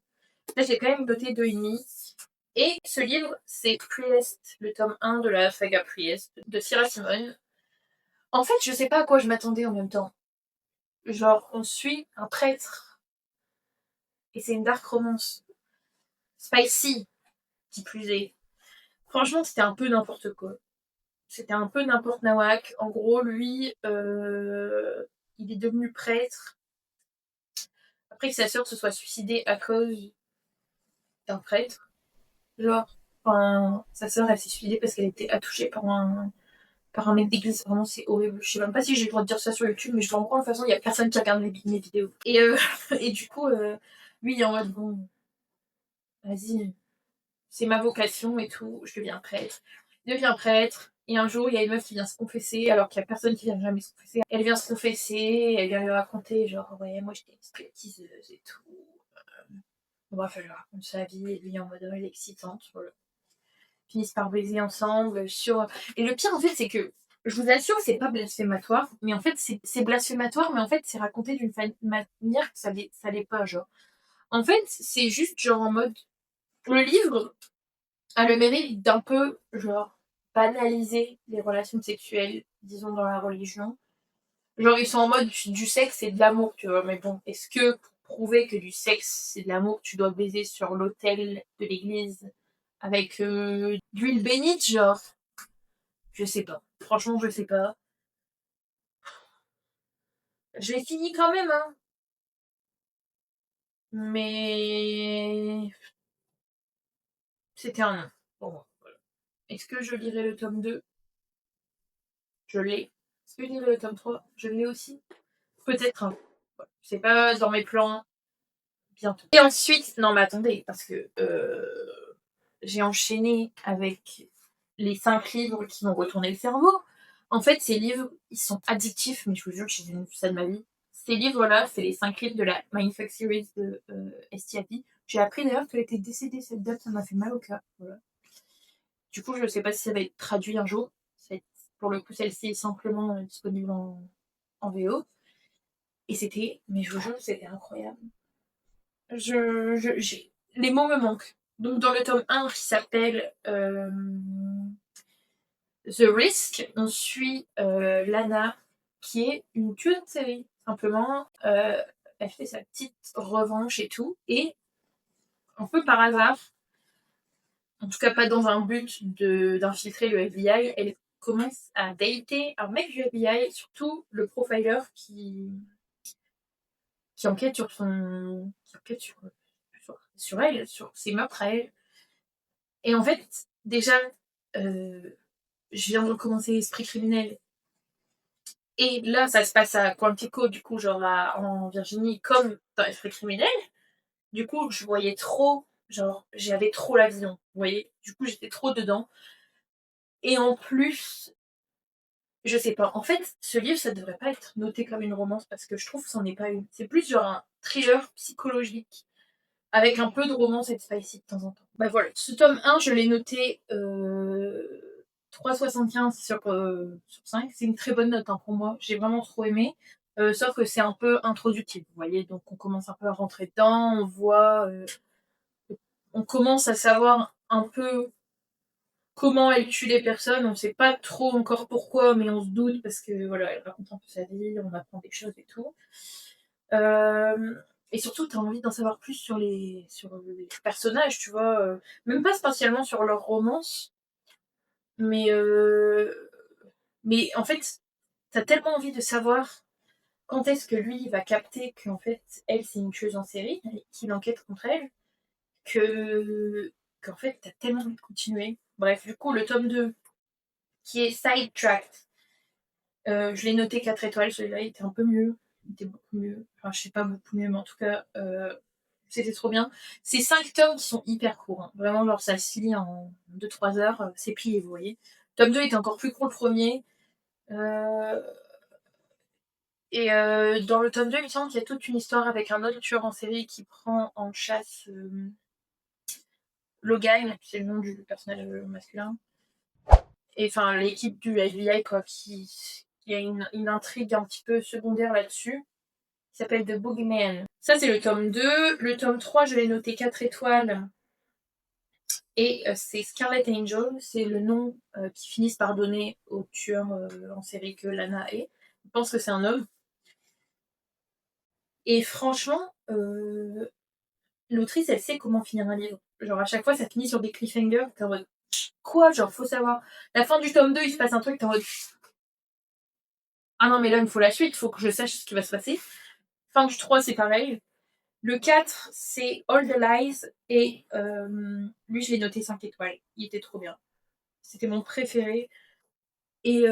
Là, j'ai quand même noté 2,5. Et ce livre, c'est Priest, le tome 1 de la saga Priest, de Syrah Simone. En fait, je sais pas à quoi je m'attendais en même temps. Genre, on suit un prêtre. Et c'est une dark romance. Spicy, qui plus est. Franchement, c'était un peu n'importe quoi. C'était un peu n'importe nawak. En gros, lui, il est devenu prêtre après que sa sœur se soit suicidée à cause d'un prêtre. Genre, enfin, sa sœur, elle s'est suicidée parce qu'elle était attouchée par un mec d'église. Vraiment, c'est horrible. Je sais même pas si j'ai le droit de dire ça sur YouTube, mais je m'en prends de toute façon, il y a personne qui regarde mes vidéos. Et du coup, lui, il est en mode, bon, vas-y, c'est ma vocation et tout, je deviens prêtre. Il devient prêtre, et un jour, il y a une meuf qui vient se confesser, alors qu'il y a personne qui vient jamais se confesser. Elle vient se confesser, elle vient lui raconter, genre, ouais, moi j'étais spiritismeuse et tout. Bref, elle lui raconte sa vie, et lui en mode, elle est excitante, voilà. Ils finissent par baiser ensemble sur. Et le pire, en fait, c'est que, je vous assure que c'est pas blasphématoire, mais en fait, c'est blasphématoire, mais en fait, c'est raconté d'une manière que ça l'est pas, genre. En fait, c'est juste, genre, en mode. Le livre a le mérite d'un peu, genre, banaliser les relations sexuelles, disons, dans la religion. Genre, ils sont en mode du sexe et de l'amour, tu vois. Mais bon, est-ce que pour prouver que du sexe c'est de l'amour, tu dois baiser sur l'autel de l'église avec d'huile bénite, genre? Je sais pas. Franchement, je sais pas. Je l'ai fini quand même, hein. Mais c'était un non. Bon, voilà. Est-ce que je lirai le tome 2? Je l'ai. Est-ce que je lirai le tome 3? Je l'ai aussi. Peut-être un. Voilà. C'est pas dans mes plans bientôt. Et ensuite, non mais attendez, parce que j'ai enchaîné avec les 5 livres qui m'ont retourné le cerveau. En fait, ces livres, ils sont addictifs, mais je vous jure que j'ai jamais vu ça de ma vie. Ces livres-là, c'est les 5 livres de la Mindfuck Series de Estiapi. J'ai appris d'ailleurs qu'elle était décédée cette date, ça m'a fait mal au cœur. Voilà. Du coup, je ne sais pas si ça va être traduit un jour. Pour le coup, celle-ci est simplement disponible en VO. Et c'était, mais je vous jure, c'était incroyable. Les mots me manquent. Donc, dans le tome 1 qui s'appelle The Risk, on suit Lana, qui est une tueuse en série. Simplement, elle fait sa petite revanche et tout. Et, un peu par hasard, en tout cas pas dans un but d'infiltrer le FBI, commence à dater un mec du FBI, surtout le profiler qui enquête sur son. Qui enquête sur elle, sur ses meurtres à elle. Et en fait, déjà, je viens de commencer Esprit criminel. Et là, ça se passe à Quantico, du coup, genre en Virginie, comme dans Esprit criminel. Du coup, je voyais trop, genre, j'avais trop la vision, vous voyez. Du coup, j'étais trop dedans. Et en plus, je sais pas, en fait, ce livre, ça devrait pas être noté comme une romance parce que je trouve que c'en est pas une. C'est plus genre un thriller psychologique avec un peu de romance et de spicy de temps en temps. Bah voilà, ce tome 1, je l'ai noté 3,75 sur 5. C'est une très bonne note hein, pour moi. J'ai vraiment trop aimé. Sauf que c'est un peu introductif, vous voyez. Donc on commence un peu à rentrer dedans. On commence à savoir un peu comment elle tue les personnes. On sait pas trop encore pourquoi, mais on se doute parce que voilà, elle raconte un peu sa vie, on apprend des choses et tout. Et surtout, t'as envie d'en savoir plus sur les personnages, tu vois. Même pas spécialement sur leur romance, mais, mais en fait, t'as tellement envie de savoir quand est-ce que lui va capter qu'en fait, elle, c'est une tueuse en série, et qu'il enquête contre elle, que qu'en fait, t'as tellement envie de continuer. Bref, du coup, le tome 2, qui est Sidetracked, je l'ai noté 4 étoiles, celui-là, il était un peu mieux. Il était beaucoup mieux. Enfin, je sais pas beaucoup mieux, mais en tout cas, c'était trop bien. C'est 5 tomes qui sont hyper courts. Hein. Vraiment, genre, ça se lit en 2-3 heures. C'est plié, vous voyez. Tome 2 était encore plus court le premier. Et dans le tome 2, il me semble qu'il y a toute une histoire avec un autre tueur en série qui prend en chasse Logan, c'est le nom du personnage masculin. Et enfin, l'équipe du FBI, quoi, qui a une intrigue un petit peu secondaire là-dessus, qui s'appelle The Boogeyman. Ça, c'est le tome 2. Le tome 3, je l'ai noté 4 étoiles. Et c'est Scarlet Angel, c'est le nom qu'ils finissent par donner au tueur en série que Lana est. Je pense que c'est un homme. Et franchement, l'autrice, elle sait comment finir un livre. Genre, à chaque fois, ça finit sur des cliffhangers. T'es en mode, quoi? Genre, faut savoir. La fin du tome 2, il se passe un truc, t'es en mode, ah non, mais là, il me faut la suite, il faut que je sache ce qui va se passer. Fin du 3, c'est pareil. Le 4, c'est All the Lies. Et lui, je l'ai noté 5 étoiles. Il était trop bien. C'était mon préféré. Et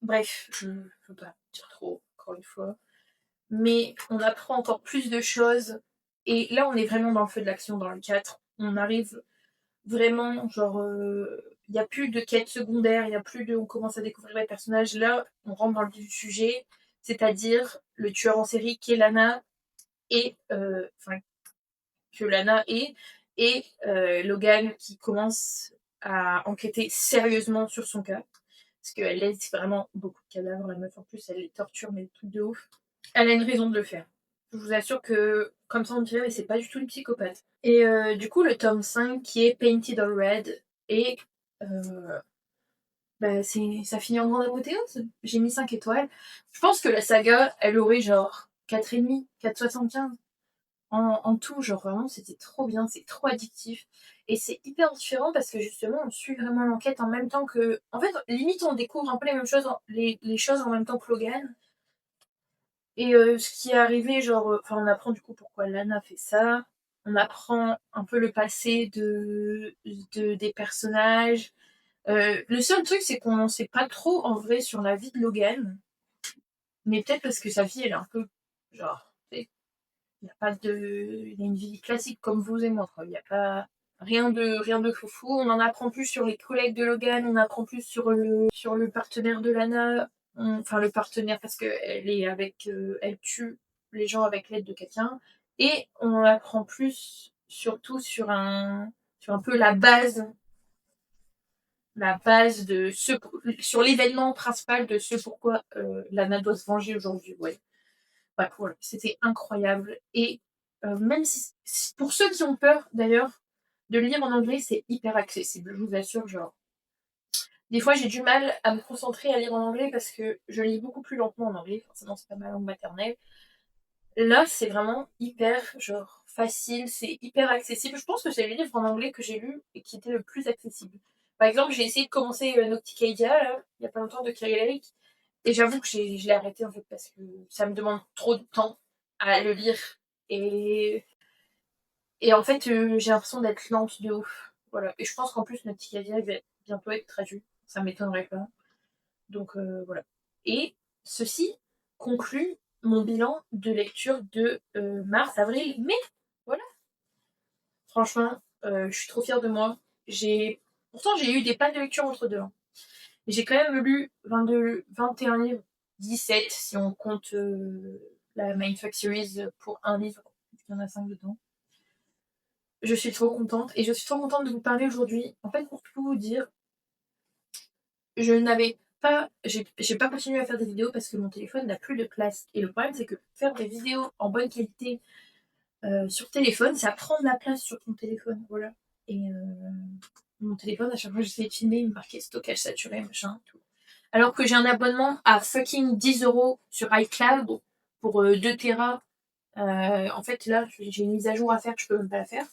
bref, je ne veux pas dire trop, encore une fois. Mais on apprend encore plus de choses. Et là, on est vraiment dans le feu de l'action dans le 4. On arrive vraiment, genre, il n'y a plus de quête secondaire, il n'y a plus de. On commence à découvrir les personnages. Là, on rentre dans le vif du sujet, c'est-à-dire le tueur en série qui est Lana et. Enfin, que Lana est, et Logan qui commence à enquêter sérieusement sur son cas. Parce qu'elle laisse vraiment beaucoup de cadavres, la meuf en plus, elle les torture, mais des trucs de ouf. Elle a une raison de le faire. Je vous assure que, comme ça on dirait, mais c'est pas du tout une psychopathe. Et du coup, le tome 5 qui est Painted All Red, et bah, ça finit en grande apothéose. J'ai mis 5 étoiles. Je pense que la saga, elle aurait genre 4,5, 4,75. En tout, genre vraiment, c'était trop bien, c'est trop addictif. Et c'est hyper différent parce que justement, on suit vraiment l'enquête en même temps que. En fait, limite, on découvre un peu les mêmes choses, les choses en même temps que Logan. Et ce qui est arrivé, genre. Enfin, on apprend du coup pourquoi Lana fait ça. On apprend un peu le passé des personnages. Le seul truc, c'est qu'on n'en sait pas trop en vrai sur la vie de Logan. Mais peut-être parce que sa vie, elle est un peu. Genre. Il n'y a pas de. Il y a une vie classique comme vous et moi, quoi. Il n'y a pas rien de foufou. On en apprend plus sur les collègues de Logan, on apprend plus sur le partenaire de Lana. Enfin, le partenaire parce qu'elle est avec. Elle tue les gens avec l'aide de quelqu'un. Et on en apprend plus surtout sur un peu la base de ce. Sur l'événement principal de ce pourquoi Lana doit se venger aujourd'hui. Ouais. Ouais, voilà, c'était incroyable. Et même si pour ceux qui ont peur, d'ailleurs, de le lire en anglais, c'est hyper accessible, je vous assure. Genre, des fois, j'ai du mal à me concentrer à lire en anglais parce que je lis beaucoup plus lentement en anglais. Forcément, c'est pas ma langue maternelle. Là, c'est vraiment hyper, genre, facile, c'est hyper accessible. Je pense que c'est le livre en anglais que j'ai lu et qui était le plus accessible. Par exemple, j'ai essayé de commencer Nocticadia, là, il y a pas longtemps, de Kirill Eric, et j'avoue que je l'ai arrêté en fait parce que ça me demande trop de temps à le lire. Et, et en fait, j'ai l'impression d'être lente de ouf. Voilà. Et je pense qu'en plus, Nocticadia va bientôt être traduit. Ça m'étonnerait pas. Donc voilà. Et ceci conclut mon bilan de lecture de mars, avril, mai. Voilà. Franchement, je suis trop fière de moi. Pourtant, j'ai eu des pannes de lecture entre deux, hein. J'ai quand même lu 22, 21 livres, 17 si on compte la Mindfuck Series pour un livre. Il y en a 5 dedans. Je suis trop contente et je suis trop contente de vous parler aujourd'hui. En fait, pour tout vous dire, j'ai pas continué à faire des vidéos parce que mon téléphone n'a plus de place. Et le problème, c'est que faire des vidéos en bonne qualité sur téléphone, ça prend de la place sur ton téléphone. Voilà. Et mon téléphone, à chaque fois que j'essayais de filmer, il me marquait stockage saturé, machin, tout. Alors que j'ai un abonnement à fucking 10 € sur iCloud pour 2 Tera. En fait, là, j'ai une mise à jour à faire, je peux même pas la faire.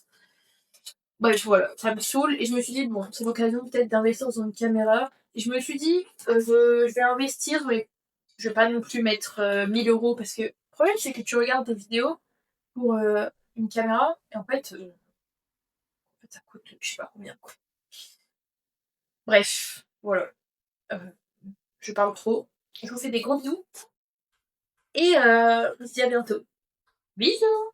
Bref, voilà, ça me saoule. Et je me suis dit, bon, c'est l'occasion peut-être d'investir dans une caméra. Et je me suis dit, je vais investir, mais je vais pas non plus mettre 1 000 € parce que le problème, c'est que tu regardes des vidéos pour une caméra et en fait, ça coûte je sais pas combien, quoi. Bref, voilà. Euh, je parle trop. Je vous fais des gros bisous et on se dit à bientôt. Bisous!